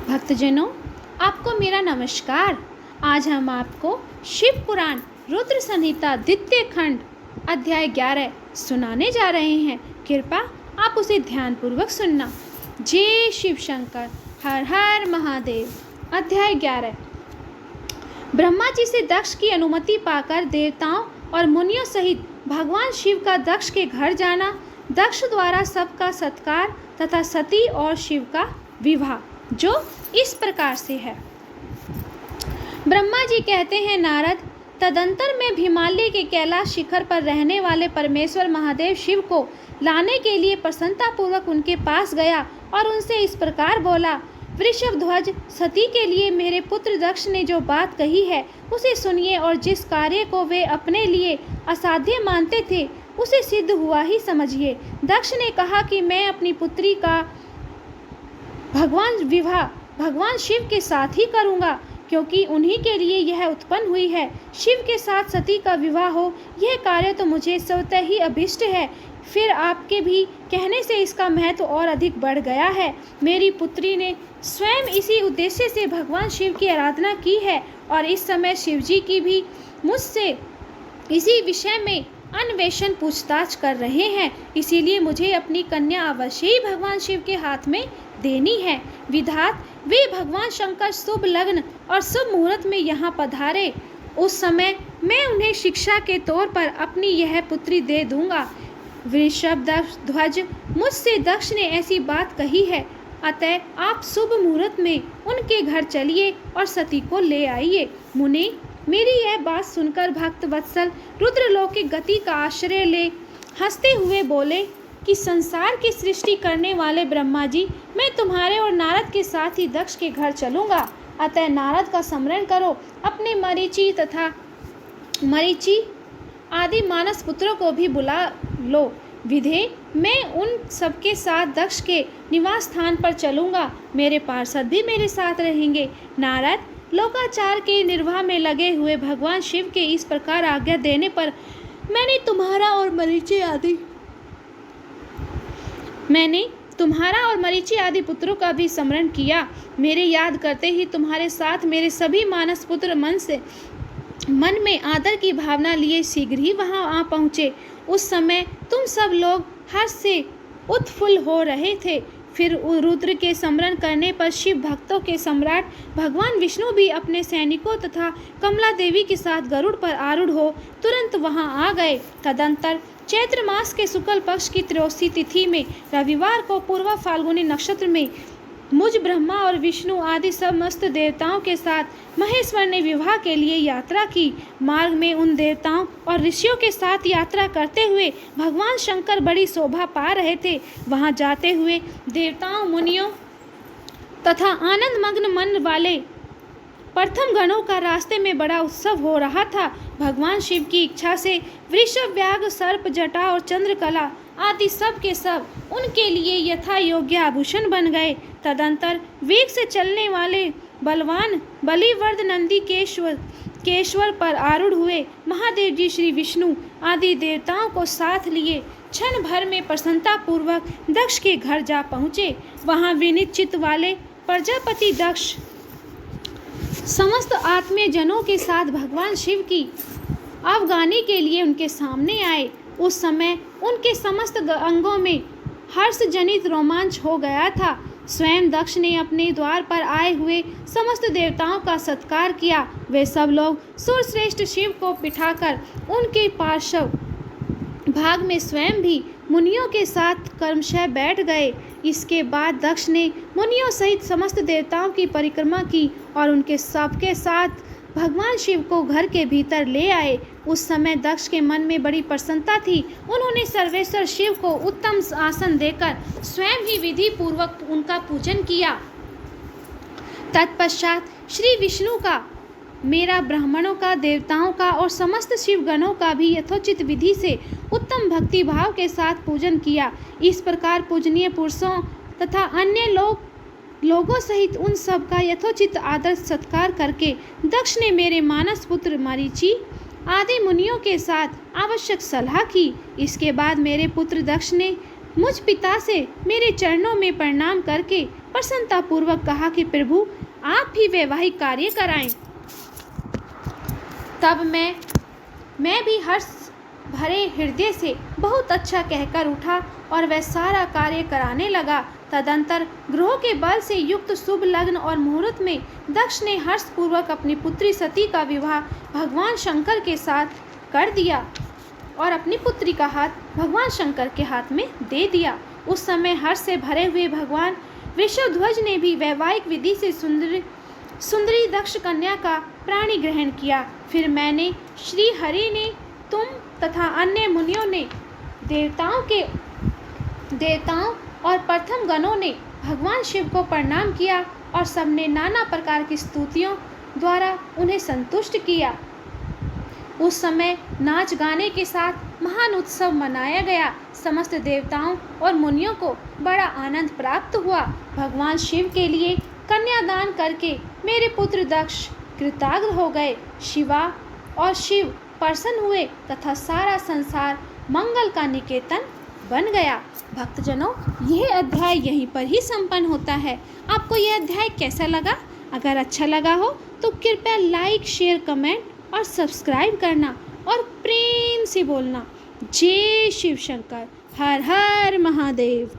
भक्तजनों, आपको मेरा नमस्कार। आज हम आपको शिव पुराण रुद्र संहिता द्वितीय खंड अध्याय 11 सुनाने जा रहे हैं। कृपा आप उसे ध्यानपूर्वक सुनना। जय शिव शंकर, हर हर महादेव। अध्याय 11। ब्रह्मा जी से दक्ष की अनुमति पाकर देवताओं और मुनियों सहित भगवान शिव का दक्ष के घर जाना, दक्ष द्वारा सबका सत्कार तथा सती और शिव का विवाह, जो इस प्रकार से है। ब्रह्मा जी कहते हैं, नारद, तदंतर में हिमालय के कैलाश शिखर पर रहने वाले परमेश्वर महादेव शिव को लाने के लिए प्रसन्नतापूर्वक उनके पास गया और उनसे इस प्रकार बोला, वृषभ ध्वज, सती के लिए मेरे पुत्र दक्ष ने जो बात कही है उसे सुनिए और जिस कार्य को वे अपने लिए असाध्य मानते थे उसे सिद्ध हुआ ही समझिए। दक्ष ने कहा कि मैं अपनी पुत्री का विवाह भगवान शिव के साथ ही करूंगा, क्योंकि उन्हीं के लिए यह उत्पन्न हुई है। शिव के साथ सती का विवाह हो, यह कार्य तो मुझे स्वतः ही अभिष्ट है। फिर आपके भी कहने से इसका महत्व और अधिक बढ़ गया है। मेरी पुत्री ने स्वयं इसी उद्देश्य से भगवान शिव की आराधना की है और इस समय शिव जी की भी मुझसे इसी विषय में अन्वेषण पूछताछ कर रहे हैं। इसीलिए मुझे अपनी कन्या अवश्य ही भगवान शिव के हाथ में देनी है। विधात, वे भगवान शंकर शुभ लग्न और शुभ मुहूर्त में यहाँ पधारे, उस समय मैं उन्हें शिक्षा के तौर पर अपनी यह पुत्री दे दूंगा। वृषभ ध्वज, मुझसे दक्ष ने ऐसी बात कही है, अतः आप शुभ मुहूर्त में उनके घर चलिए और सती को ले आइए। मुनि, मेरी यह बात सुनकर भक्त वत्सल रुद्रलोक गति का आश्रय ले हंसते हुए बोले कि संसार की सृष्टि करने वाले ब्रह्मा जी, मैं तुम्हारे और नारद के साथ ही दक्ष के घर चलूंगा। अतः नारद का स्मरण करो, अपने मरीचि आदि मानस पुत्रों को भी बुला लो। विधे, मैं उन सबके साथ दक्ष के निवास स्थान पर चलूंगा। मेरे पार्षद भी मेरे साथ रहेंगे। नारद, लोकाचार के निर्वाह में लगे हुए भगवान शिव के इस प्रकार आज्ञा देने पर मैंने तुम्हारा और मरीचि आदि पुत्रों का भी स्मरण किया। मेरे याद करते ही तुम्हारे साथ मेरे सभी मानस पुत्र मन में आदर की भावना लिए शीघ्र ही वहां आ पहुँचे। उस समय तुम सब लोग हर्ष से उत्फुल्ल हो रहे थे। फिर रुद्र के स्मरण करने पर शिव भक्तों के सम्राट भगवान विष्णु भी अपने सैनिकों तथा कमला देवी के साथ गरुड़ पर आरूढ़ हो तुरंत वहां आ गए। तदंतर चैत्र मास के शुक्ल पक्ष की त्रयोदशी तिथि में रविवार को पूर्वा फाल्गुनी नक्षत्र में मुझ ब्रह्मा और विष्णु आदि समस्त देवताओं के साथ महेश्वर ने विवाह के लिए यात्रा की। मार्ग में उन देवताओं और ऋषियों के साथ यात्रा करते हुए भगवान शंकर बड़ी शोभा पा रहे थे। वहां जाते हुए देवताओं, मुनियों तथा आनंद मग्न मन वाले प्रथम गणों का रास्ते में बड़ा उत्सव हो रहा था। भगवान शिव की इच्छा से वृषभ, व्याघ्र, सर्प, जटा और चंद्रकला आदि सब के सब उनके लिए यथा योग्य आभूषण बन गए। तदंतर वेग से चलने वाले बलवान बलिवर्द नंदी केश्वर पर आरूढ़ हुए महादेव जी श्री विष्णु आदि देवताओं को साथ लिए क्षण भर में प्रसन्नता पूर्वक दक्ष के घर जा पहुँचे। वहाँ विनीत चित्त वाले प्रजापति दक्ष समस्त आत्मीय जनों के साथ भगवान शिव की अवगानी के लिए उनके सामने आए। उस समय उनके समस्त अंगों में हर्ष जनित रोमांच हो गया था। स्वयं दक्ष ने अपने द्वार पर आए हुए समस्त देवताओं का सत्कार किया। वे सब लोग सुरश्रेष्ठ शिव को बिठाकर उनके पार्श्व भाग में स्वयं भी मुनियों के साथ क्रमशः बैठ गए। इसके बाद दक्ष ने मुनियों सहित समस्त देवताओं की परिक्रमा की और उनके सबके साथ भगवान शिव को घर के भीतर ले आए। उस समय दक्ष के मन में बड़ी प्रसन्नता थी। उन्होंने सर्वेश्वर शिव को उत्तम आसन देकर स्वयं ही विधि पूर्वक उनका पूजन किया। तत्पश्चात श्री विष्णु का, मेरा ब्राह्मणों का, देवताओं का और समस्त शिवगणों का भी यथोचित विधि से उत्तम भक्ति भाव के साथ पूजन किया। इस प्रकार पूजनीय पुरुषों तथा अन्य लोगों सहित उन सब का यथोचित आदर सत्कार करके दक्ष ने मेरे मानस पुत्र मरीचि आदि मुनियों के साथ आवश्यक सलाह की। इसके बाद मेरे पुत्र दक्ष ने मुझ पिता से मेरे चरणों में प्रणाम करके प्रसन्नतापूर्वक कहा कि प्रभु आप भी वैवाहिक कार्य कराएं। तब मैं भी हर्ष भरे हृदय से बहुत अच्छा कहकर उठा और वह सारा कार्य कराने लगा। तदंतर ग्रहों के बल से युक्त शुभ लग्न और मुहूर्त में दक्ष ने हर्षपूर्वक अपनी पुत्री सती का विवाह भगवान शंकर के साथ कर दिया और अपनी पुत्री का हाथ भगवान शंकर के हाथ में दे दिया। उस समय हर्ष से भरे हुए भगवान वृषध्वज ने भी वैवाहिक विधि से सुंदरी दक्ष कन्या का प्राणी ग्रहण किया। फिर मैंने, श्री हरि ने, तुम तथा अन्य मुनियों ने, देवताओं और प्रथम गणों ने भगवान शिव को प्रणाम किया और सबने नाना प्रकार की स्तुतियों द्वारा उन्हें संतुष्ट किया। उस समय नाच गाने के साथ महान उत्सव मनाया गया। समस्त देवताओं और मुनियों को बड़ा आनंद प्राप्त हुआ। भगवान शिव के लिए कन्यादान करके मेरे पुत्र दक्ष कृतार्थ हो गए। शिवा और शिव प्रसन्न हुए तथा सारा संसार मंगल का निकेतन बन गया। भक्तजनों, यह अध्याय यहीं पर ही संपन्न होता है। आपको यह अध्याय कैसा लगा? अगर अच्छा लगा हो तो कृपया लाइक, शेयर, कमेंट और सब्सक्राइब करना और प्रेम से बोलना जय शिव शंकर, हर हर महादेव।